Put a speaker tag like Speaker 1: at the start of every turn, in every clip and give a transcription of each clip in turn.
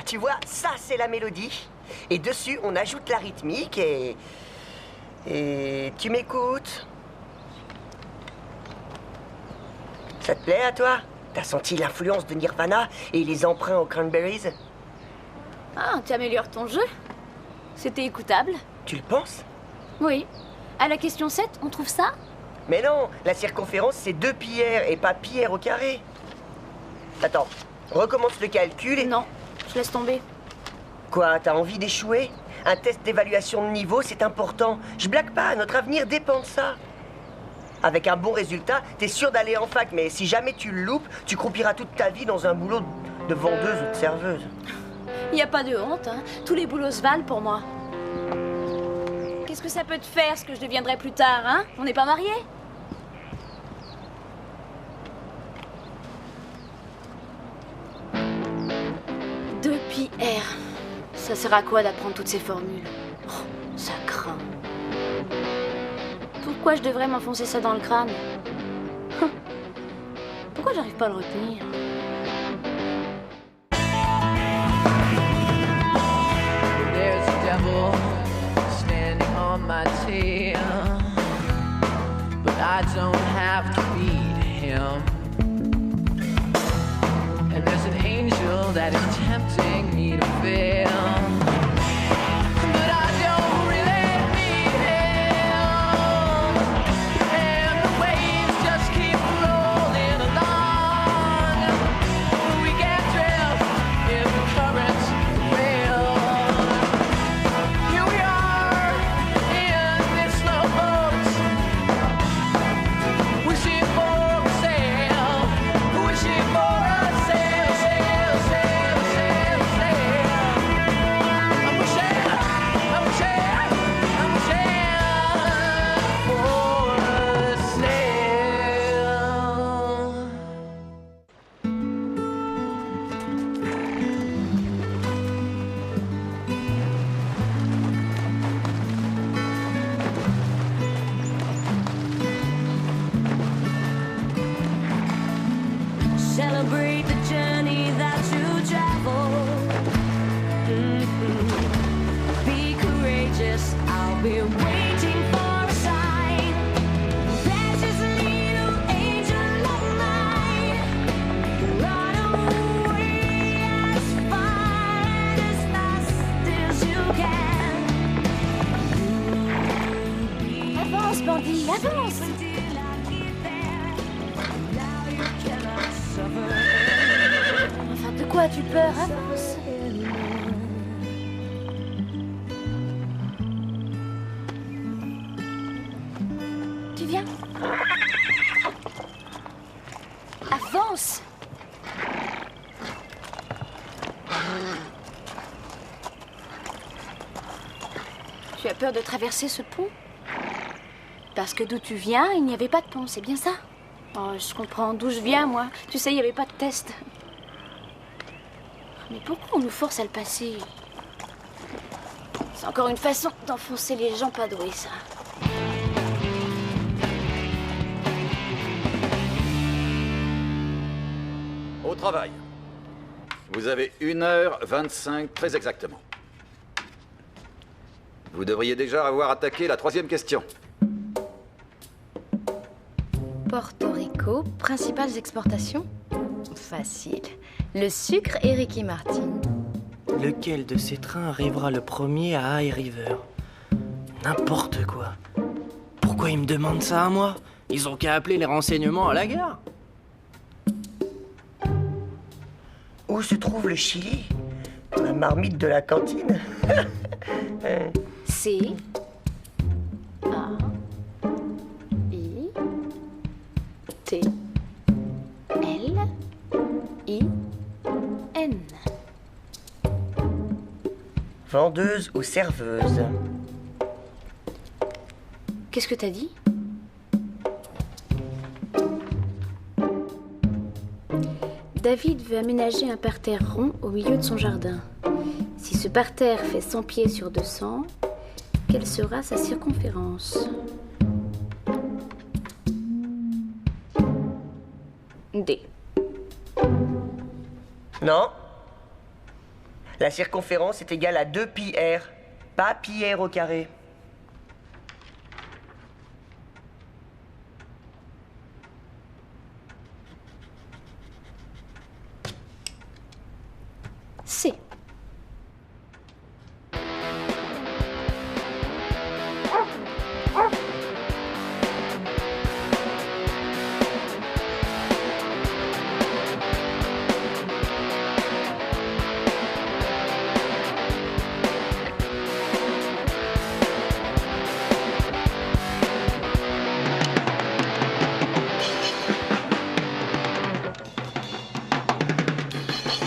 Speaker 1: Tu vois, ça c'est la mélodie. Et dessus, on ajoute la rythmique et tu m'écoutes. Ça te plaît à toi? T'as senti l'influence de Nirvana et les emprunts aux Cranberries?
Speaker 2: Ah, tu améliores ton jeu. C'était écoutable.
Speaker 1: Tu le penses?
Speaker 2: Oui. À la question 7, on trouve ça?
Speaker 1: Mais non, la circonférence c'est 2 pi-r et pas pi-r au carré. Attends, recommence le calcul et...
Speaker 2: Non, je laisse tomber.
Speaker 1: Quoi, t'as envie d'échouer? Un test d'évaluation de niveau, c'est important. Je blague pas, notre avenir dépend de ça. Avec un bon résultat, t'es sûr d'aller en fac, mais si jamais tu le loupes, tu croupiras toute ta vie dans un boulot de vendeuse ou de serveuse.
Speaker 2: Y a pas de honte, hein. Tous les boulots se valent pour moi. Qu'est-ce que ça peut te faire, ce que je deviendrai plus tard, hein? On n'est pas mariés? Deux pi R. Ça sert à quoi d'apprendre toutes ces formules? Oh, ça craint. Pourquoi je devrais m'enfoncer ça dans le crâne? Pourquoi j'arrive pas à le retenir?
Speaker 3: There's a devil standing on my tail, but I don't have to beat him. And there's an angel that is tempting me to fail.
Speaker 4: Celebrate the journey that you travel. Be courageous, I'll be waiting for a sign. Precious little angel of mine, run away as far and as fast as you can.
Speaker 2: Avance, bandit, avance! Enfin, de quoi as-tu peur? Avance! Tu viens? Avance! Tu as peur de traverser ce pont? Parce que d'où tu viens, il n'y avait pas de pont, c'est bien ça? Oh, je comprends. D'où je viens, moi? Tu sais, il n'y avait pas de test. Mais pourquoi on nous force à le passer? C'est encore une façon d'enfoncer les gens pas doués, ça.
Speaker 5: Au travail. Vous avez 1h25 très exactement. Vous devriez déjà avoir attaqué la 3e question.
Speaker 6: Porto Rico, principales exportations? Facile. Le sucre et Ricky Martin.
Speaker 7: Lequel de ces trains arrivera le premier à High River? N'importe quoi. Pourquoi ils me demandent ça à moi? Ils ont qu'à appeler les renseignements à la gare.
Speaker 1: Où se trouve le Chili? Dans la marmite de la cantine.
Speaker 2: C A I T L I N.
Speaker 1: Vendeuse ou serveuse?
Speaker 2: Qu'est-ce que t'as dit? David veut aménager un parterre rond au milieu de son jardin. Si ce parterre fait 100 pieds sur 200, quelle sera sa circonférence? D.
Speaker 1: Non. La circonférence est égale à 2 pi r, pas pi r au carré.
Speaker 2: C.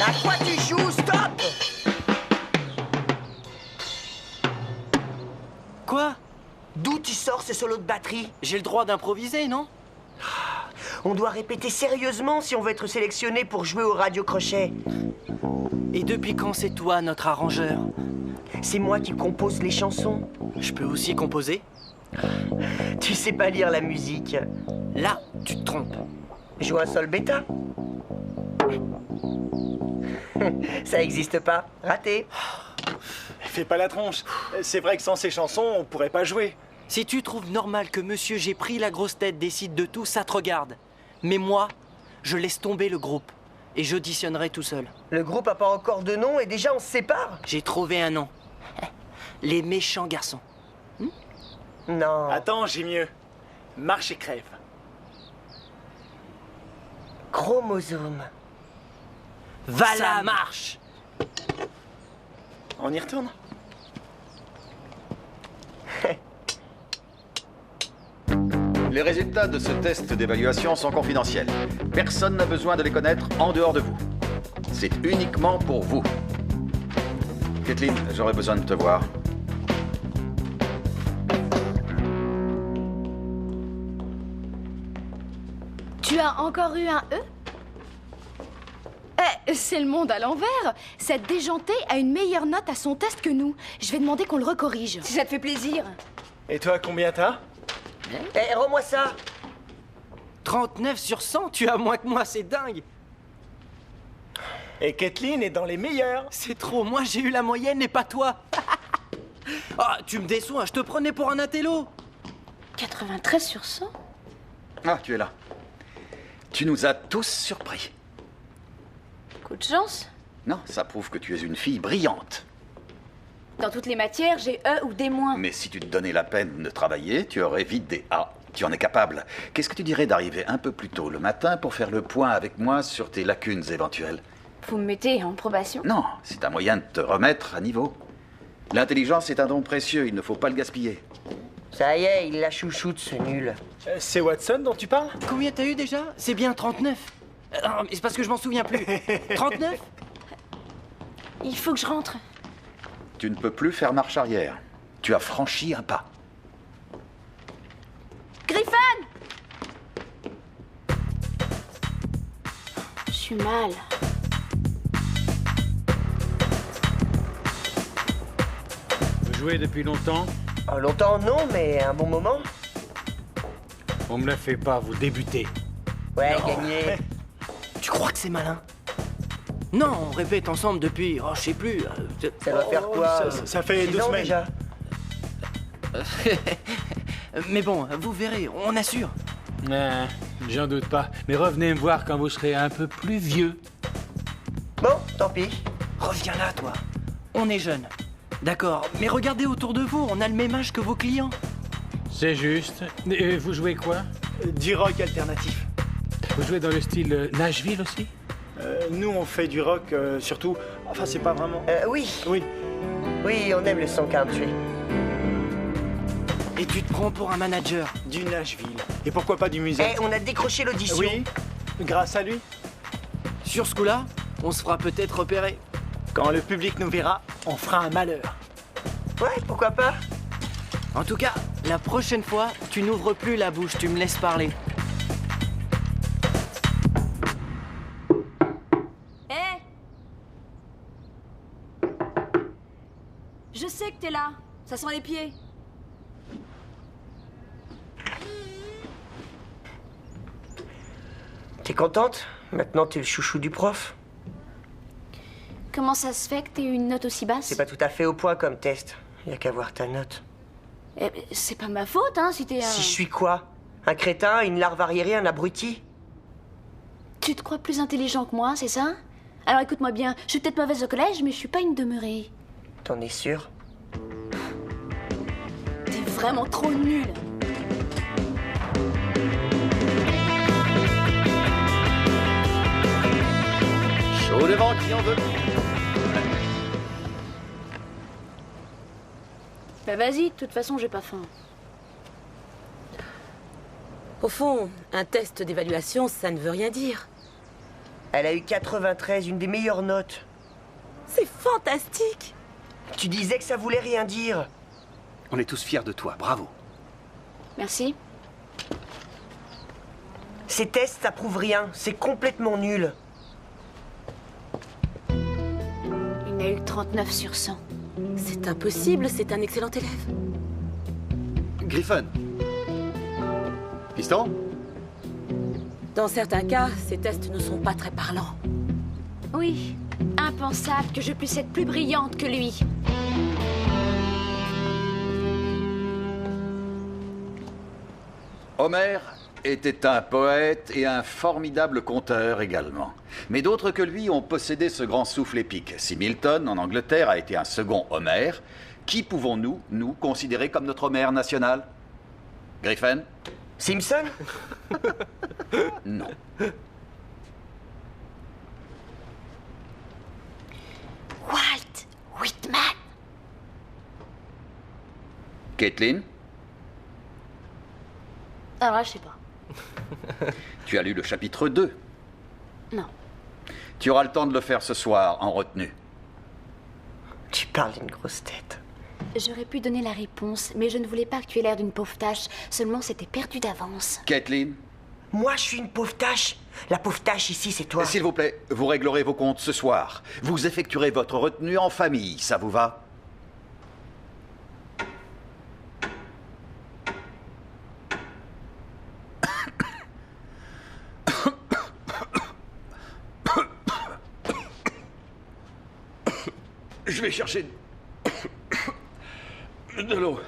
Speaker 1: À quoi tu joues? Stop!
Speaker 7: Quoi?
Speaker 1: D'où tu sors ce solo de batterie?
Speaker 7: J'ai le droit d'improviser, non?
Speaker 1: On doit répéter sérieusement si on veut être sélectionné pour jouer au radio-crochet.
Speaker 7: Et depuis quand c'est toi, notre arrangeur?
Speaker 1: C'est moi qui compose les chansons.
Speaker 7: Je peux aussi composer?
Speaker 1: Tu sais pas lire la musique.
Speaker 7: Là, tu te trompes.
Speaker 1: Joue un sol bêta. Ça existe pas. Raté.
Speaker 8: Fais pas la tronche. C'est vrai que sans ces chansons, on pourrait pas jouer.
Speaker 7: Si tu trouves normal que monsieur J'ai pris la grosse tête décide de tout, ça te regarde. Mais moi, je laisse tomber le groupe. Et j'auditionnerai tout seul.
Speaker 1: Le groupe a pas encore de nom et déjà on se sépare.
Speaker 7: J'ai trouvé un nom. Les méchants garçons.
Speaker 1: Non.
Speaker 8: Attends, j'ai mieux. Marche et crève.
Speaker 1: Chromosome.
Speaker 7: Va la marche!
Speaker 8: On y retourne?
Speaker 5: Les résultats de ce test d'évaluation sont confidentiels. Personne n'a besoin de les connaître en dehors de vous. C'est uniquement pour vous. Kathleen, j'aurais besoin de te voir.
Speaker 6: Tu as encore eu un E? C'est le monde à l'envers. Cette déjantée a une meilleure note à son test que nous. Je vais demander qu'on le recorrige.
Speaker 2: Si ça te fait plaisir.
Speaker 8: Et toi, combien t'as?
Speaker 1: Eh, rends-moi ça.
Speaker 7: 39 sur 100, tu as moins que moi, c'est dingue!
Speaker 8: Et Kathleen est dans les meilleurs.
Speaker 7: C'est trop, moi j'ai eu la moyenne et pas toi! Ah, tu me déçois, je te prenais pour un intello!
Speaker 2: 93 sur 100?
Speaker 5: Ah, tu es là. Tu nous as tous surpris.
Speaker 2: Coup de chance.
Speaker 5: Non, ça prouve que tu es une fille brillante.
Speaker 2: Dans toutes les matières, j'ai E ou D-.
Speaker 5: Mais si tu te donnais la peine de travailler, tu aurais vite des A. Tu en es capable. Qu'est-ce que tu dirais d'arriver un peu plus tôt le matin pour faire le point avec moi sur tes lacunes éventuelles?
Speaker 2: Vous me mettez en probation?
Speaker 5: Non, c'est un moyen de te remettre à niveau. L'intelligence est un don précieux, il ne faut pas le gaspiller.
Speaker 1: Ça y est, il la chouchoute, ce nul.
Speaker 8: C'est Watson dont tu parles?
Speaker 7: Combien t'as eu déjà? C'est bien 39. Non, mais c'est parce que je m'en souviens plus. 39?
Speaker 2: Il faut que je rentre.
Speaker 5: Tu ne peux plus faire marche arrière. Tu as franchi un pas.
Speaker 2: Griffin! Je suis mal.
Speaker 9: Vous jouez depuis longtemps?
Speaker 1: Oh, longtemps, non, mais un bon moment.
Speaker 9: On me la fait pas, vous débutez.
Speaker 1: Ouais, gagné.
Speaker 7: Tu crois que c'est malin? Non, on répète ensemble depuis, oh, je sais plus.
Speaker 1: Ça va faire quoi?
Speaker 8: Ça fait
Speaker 1: 6
Speaker 8: 2
Speaker 1: ans
Speaker 8: semaines.
Speaker 1: déjà.
Speaker 7: Mais bon, vous verrez, on assure.
Speaker 9: J'en doute pas. Mais revenez me voir quand vous serez un peu plus vieux.
Speaker 1: Bon, tant pis.
Speaker 7: Reviens là, toi. On est jeunes. D'accord, mais regardez autour de vous, on a le même âge que vos clients.
Speaker 9: C'est juste. Et vous jouez quoi?
Speaker 8: Du rock alternatif.
Speaker 9: Vous jouez dans le style Nashville aussi?
Speaker 8: Nous, on fait du rock surtout. Enfin, c'est pas vraiment.
Speaker 1: Oui.
Speaker 8: Oui.
Speaker 1: Oui, on aime le son country.
Speaker 7: Et tu te prends pour un manager.
Speaker 8: Du Nashville. Et pourquoi pas du musée?
Speaker 1: Eh, on a décroché l'audition.
Speaker 8: Oui, grâce à lui.
Speaker 7: Sur ce coup-là, on se fera peut-être repérer.
Speaker 8: Quand le public nous verra, on fera un malheur.
Speaker 1: Ouais, pourquoi pas?
Speaker 7: En tout cas, la prochaine fois, tu n'ouvres plus la bouche, tu me laisses parler.
Speaker 4: Hé! Je sais que t'es là. Ça sent les pieds.
Speaker 1: T'es contente? Maintenant, t'es le chouchou du prof.
Speaker 2: Comment ça se fait que t'aies eu une note aussi basse?
Speaker 1: C'est pas tout à fait au point comme test. Y a qu'à voir ta note.
Speaker 2: Eh, c'est pas ma faute, hein, si t'es un...
Speaker 1: Si je suis quoi? Un crétin, une larve arriérée, un abruti?
Speaker 2: Tu te crois plus intelligent que moi, c'est ça? Alors écoute-moi bien, je suis peut-être mauvaise au collège, mais je suis pas une demeurée.
Speaker 1: T'en es sûr?
Speaker 2: T'es vraiment trop nul.
Speaker 5: Chaud devant qui en veut.
Speaker 2: Bah vas-y, de toute façon, j'ai pas faim.
Speaker 10: Au fond, un test d'évaluation, ça ne veut rien dire.
Speaker 1: Elle a eu 93, une des meilleures notes.
Speaker 10: C'est fantastique!
Speaker 1: Tu disais que ça voulait rien dire.
Speaker 11: On est tous fiers de toi, bravo.
Speaker 2: Merci.
Speaker 1: Ces tests, ça prouve rien. C'est complètement nul.
Speaker 2: Il a eu 39 sur 100.
Speaker 10: C'est impossible, c'est un excellent élève.
Speaker 11: Griffon. Piston?
Speaker 10: Dans certains cas, ces tests ne sont pas très parlants.
Speaker 2: Oui, impensable que je puisse être plus brillante que lui.
Speaker 5: Homère était un poète et un formidable conteur également. Mais d'autres que lui ont possédé ce grand souffle épique. Si Milton, en Angleterre, a été un second Homère, qui pouvons-nous, nous, considérer comme notre Homère national? Griffin?
Speaker 1: Simpson?
Speaker 5: Non.
Speaker 2: Walt Whitman.
Speaker 5: Caitlin?
Speaker 2: Alors là, je sais pas.
Speaker 5: Tu as lu le chapitre 2.
Speaker 2: Non.
Speaker 5: Tu auras le temps de le faire ce soir, en retenue.
Speaker 1: Tu parles d'une grosse tête.
Speaker 2: J'aurais pu donner la réponse, mais je ne voulais pas que tu aies l'air d'une pauvre tâche. Seulement, c'était perdu d'avance.
Speaker 5: Caitlin?
Speaker 1: Moi, je suis une pauvre tâche. La pauvre tâche ici, c'est toi.
Speaker 5: S'il vous plaît, vous réglerez vos comptes ce soir. Vous effectuerez votre retenue en famille, ça vous va? Je vais chercher de l'eau.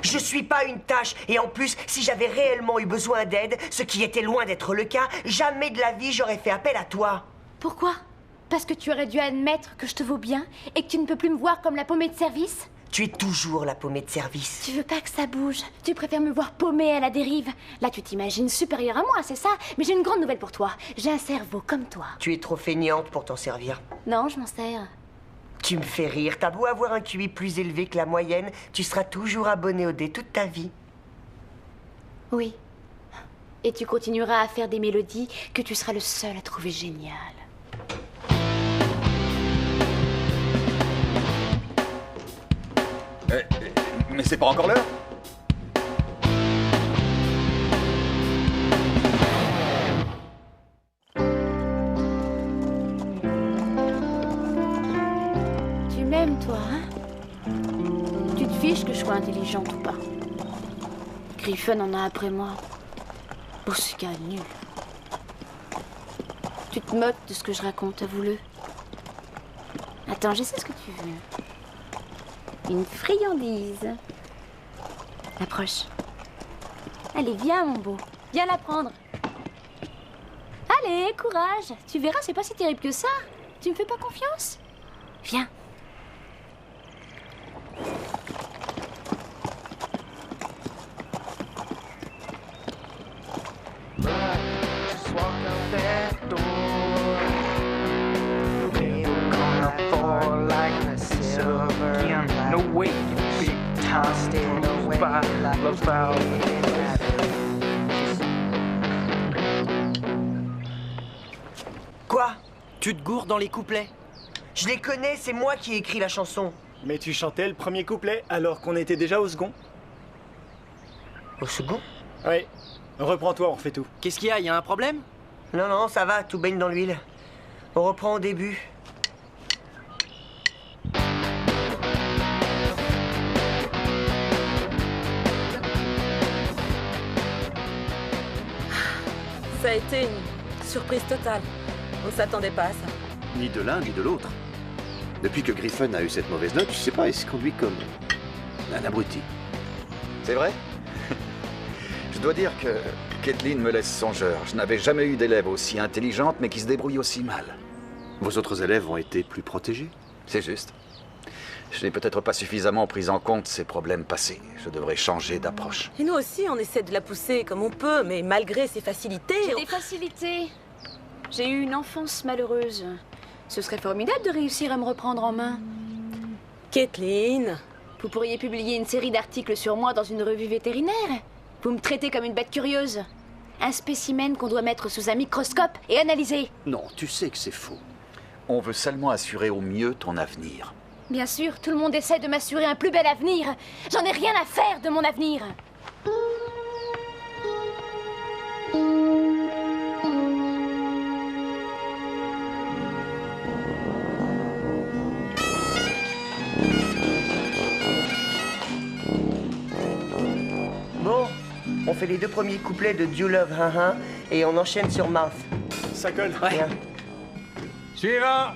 Speaker 1: Je suis pas une tâche. Et en plus, si j'avais réellement eu besoin d'aide, ce qui était loin d'être le cas, jamais de la vie j'aurais fait appel à toi.
Speaker 2: Pourquoi? Parce que tu aurais dû admettre que je te vaux bien et que tu ne peux plus me voir comme la paumée de service?
Speaker 1: Tu es toujours la paumée de service.
Speaker 2: Tu veux pas que ça bouge? Tu préfères me voir paumée à la dérive? Là, tu t'imagines supérieure à moi, c'est ça? Mais j'ai une grande nouvelle pour toi. J'ai un cerveau comme toi.
Speaker 1: Tu es trop feignante pour t'en servir.
Speaker 2: Non, je m'en sers.
Speaker 1: Tu me fais rire. T'as beau avoir un QI plus élevé que la moyenne, tu seras toujours abonné au dé toute ta vie.
Speaker 2: Oui. Et tu continueras à faire des mélodies que tu seras le seul à trouver géniales.
Speaker 5: Mais c'est pas encore l'heure?
Speaker 2: Tu m'aimes, toi, hein? Tu te fiches que je sois intelligente ou pas? Griffon en a après moi. Oh, ce gars nul. Tu te moques de ce que je raconte, avoue-le. Attends, je sais ce que tu veux. Une friandise. Approche. Allez, viens, mon beau. Viens la prendre. Allez, courage. Tu verras, c'est pas si terrible que ça. Tu me fais pas confiance? Viens.
Speaker 1: Quoi?
Speaker 7: Tu te gourres dans les couplets?
Speaker 1: Je les connais, c'est moi qui ai écrit la chanson.
Speaker 8: Mais tu chantais le premier couplet alors qu'on était déjà au second.
Speaker 1: Au second?
Speaker 8: Oui. Reprends-toi, on refait tout.
Speaker 7: Qu'est-ce qu'il y a? Y a un problème?
Speaker 1: Non, non, ça va, tout baigne dans l'huile. On reprend au début.
Speaker 10: Ça a été une surprise totale. On ne s'attendait pas à ça.
Speaker 11: Ni de l'un ni de l'autre. Depuis que Griffin a eu cette mauvaise note, je sais pas, il se conduit comme un abruti.
Speaker 5: C'est vrai? Je dois dire que Kathleen me laisse songeur. Je n'avais jamais eu d'élève aussi intelligente, mais qui se débrouille aussi mal.
Speaker 11: Vos autres élèves ont été plus protégés?
Speaker 5: C'est juste. Je n'ai peut-être pas suffisamment pris en compte ses problèmes passés. Je devrais changer d'approche.
Speaker 10: Et nous aussi, on essaie de la pousser comme on peut, mais malgré ses facilités...
Speaker 2: J'ai des facilités. J'ai eu une enfance malheureuse. Ce serait formidable de réussir à me reprendre en main.
Speaker 10: Kathleen...
Speaker 2: Vous pourriez publier une série d'articles sur moi dans une revue vétérinaire. Vous me traitez comme une bête curieuse. Un spécimen qu'on doit mettre sous un microscope et analyser.
Speaker 11: Non, tu sais que c'est faux.
Speaker 5: On veut seulement assurer au mieux ton avenir.
Speaker 2: Bien sûr, tout le monde essaie de m'assurer un plus bel avenir. J'en ai rien à faire de mon avenir.
Speaker 1: Bon, on fait les 2 premiers couplets de Do Love Hein et on enchaîne sur Mouth.
Speaker 8: Ça colle.
Speaker 1: Bien.
Speaker 9: Suivant!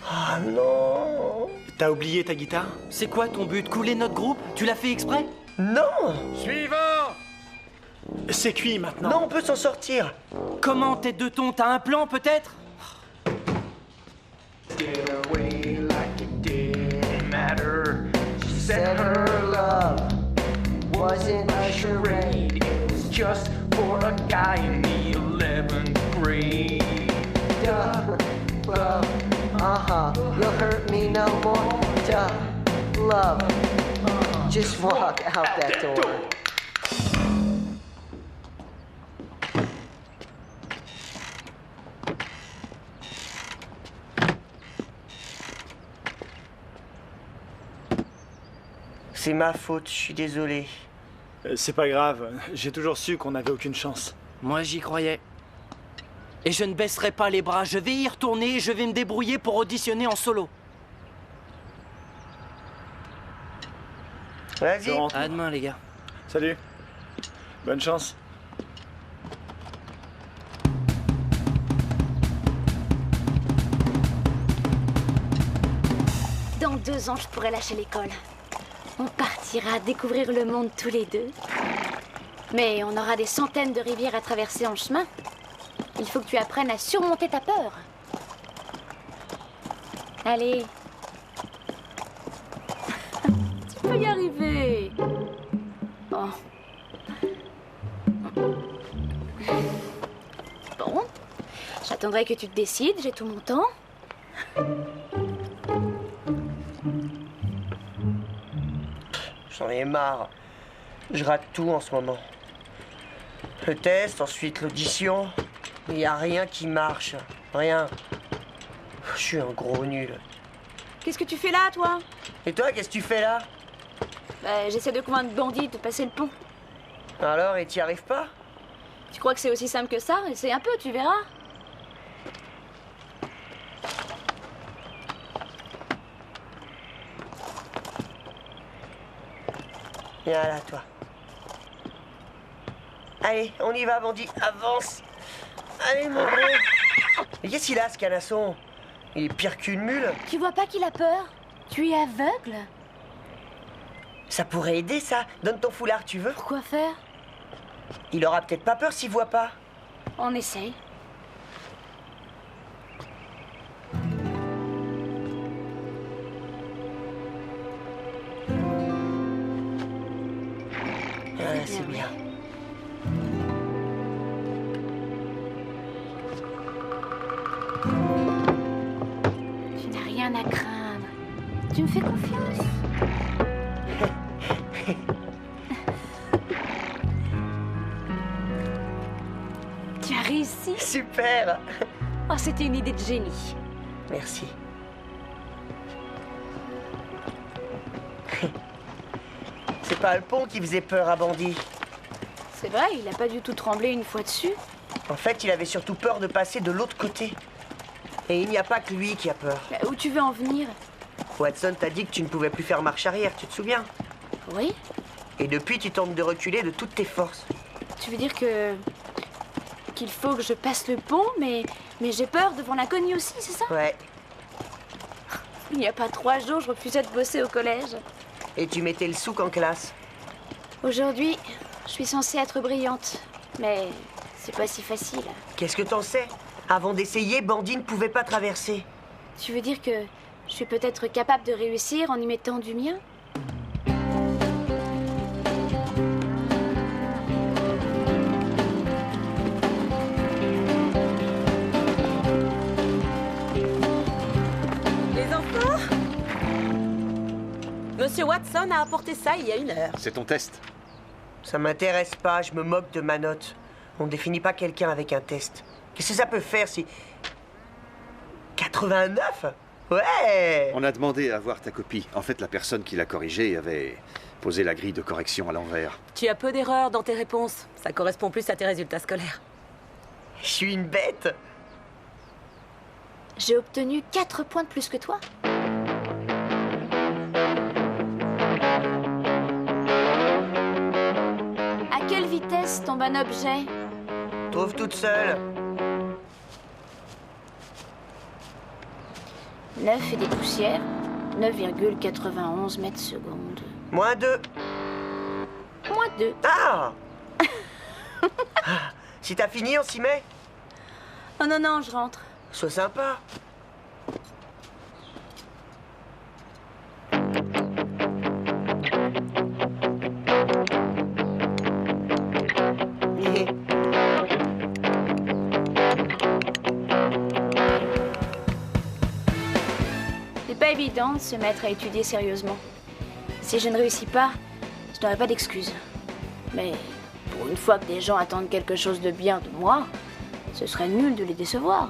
Speaker 1: Ah non!
Speaker 8: T'as oublié ta guitare?
Speaker 7: C'est quoi ton but? Couler notre groupe? Tu l'as fait exprès?
Speaker 1: Non!
Speaker 9: Suivant!
Speaker 8: C'est cuit maintenant.
Speaker 1: Non, on peut s'en sortir.
Speaker 7: Comment, tête de thon? T'as un plan peut-être?
Speaker 12: Said her love wasn't a charade. It was just for a guy in the 11th grade. Duh, love, you'll hurt me no more. Duh, love, just walk out that door.
Speaker 1: C'est ma faute, je suis désolé.
Speaker 8: C'est pas grave, j'ai toujours su qu'on n'avait aucune chance.
Speaker 7: Moi, j'y croyais. Et je ne baisserai pas les bras. Je vais y retourner et je vais me débrouiller pour auditionner en solo.
Speaker 1: Vas-y.
Speaker 7: À demain, les gars.
Speaker 8: Salut. Bonne chance.
Speaker 2: Dans 2 ans, je pourrai lâcher l'école. On partira découvrir le monde tous les 2. Mais on aura des centaines de rivières à traverser en chemin. Il faut que tu apprennes à surmonter ta peur. Allez. Tu peux y arriver. Bon. Bon. J'attendrai que tu te décides, j'ai tout mon temps.
Speaker 1: J'en ai marre. Je rate tout en ce moment. Le test, ensuite l'audition. Il n'y a rien qui marche. Rien. Je suis un gros nul.
Speaker 4: Qu'est-ce que tu fais là, toi?
Speaker 1: Et toi, qu'est-ce que tu fais là?
Speaker 2: Bah, j'essaie de convaincre Bandit de passer le pont.
Speaker 1: Alors, et t'y arrives pas?
Speaker 2: Tu crois que c'est aussi simple que ça? Essaie un peu, tu verras.
Speaker 1: Viens là, toi. Allez, on y va, Bandit. Avance. Allez, mon gros. Mais qu'est-ce qu'il a, ce canasson? Il est pire qu'une mule.
Speaker 2: Tu vois pas qu'il a peur? Tu es aveugle?
Speaker 1: Ça pourrait aider, ça. Donne ton foulard, tu veux?
Speaker 2: Pourquoi faire?
Speaker 1: Il aura peut-être pas peur s'il voit pas.
Speaker 2: On essaye.
Speaker 1: Ah, c'est bien.
Speaker 2: Tu n'as rien à craindre. Tu me fais confiance. Tu as réussi.
Speaker 1: Super.
Speaker 2: Oh, c'était une idée de génie.
Speaker 1: Merci. C'est pas le pont qui faisait peur à Bandit.
Speaker 2: C'est vrai, il a pas du tout tremblé une fois dessus.
Speaker 1: En fait, il avait surtout peur de passer de l'autre côté. Et il n'y a pas que lui qui a peur.
Speaker 2: Bah, où tu veux en venir?
Speaker 1: Watson t'a dit que tu ne pouvais plus faire marche arrière, tu te souviens?
Speaker 2: Oui.
Speaker 1: Et depuis, tu tentes de reculer de toutes tes forces.
Speaker 2: Tu veux dire qu'il
Speaker 4: qu'il faut que je passe le pont, mais j'ai peur devant l'inconnu aussi, c'est ça?
Speaker 1: Ouais.
Speaker 4: Il n'y a pas 3 jours, je refusais de bosser au collège.
Speaker 1: Et tu mettais le souk en classe.
Speaker 4: Aujourd'hui, je suis censée être brillante, mais c'est pas si facile.
Speaker 1: Qu'est-ce que t'en sais? Avant d'essayer, Bandit ne pouvait pas traverser.
Speaker 4: Tu veux dire que je suis peut-être capable de réussir en y mettant du mien?
Speaker 10: Les enfants? Monsieur Watson a apporté ça il y a 1 heure.
Speaker 11: C'est ton test.
Speaker 1: Ça m'intéresse pas, je me moque de ma note. On ne définit pas quelqu'un avec un test. Qu'est-ce que ça peut faire si... 89? Ouais!
Speaker 11: On a demandé à voir ta copie. En fait, la personne qui l'a corrigé avait posé la grille de correction à l'envers.
Speaker 10: Tu as peu d'erreurs dans tes réponses. Ça correspond plus à tes résultats scolaires.
Speaker 1: Je suis une bête!
Speaker 4: J'ai obtenu 4 points de plus que toi. À quelle vitesse tombe un objet?
Speaker 1: Trouve toute seule.
Speaker 4: 9 et des poussières, 9,91 mètres secondes.
Speaker 1: Moins 2.
Speaker 4: Moins 2.
Speaker 1: Ah! Si t'as fini, on s'y met?
Speaker 4: Oh non, non, je rentre.
Speaker 1: Sois sympa.
Speaker 4: C'est pas évident de se mettre à étudier sérieusement. Si je ne réussis pas, je n'aurai pas d'excuses. Mais pour une fois que des gens attendent quelque chose de bien de moi, ce serait nul de les décevoir.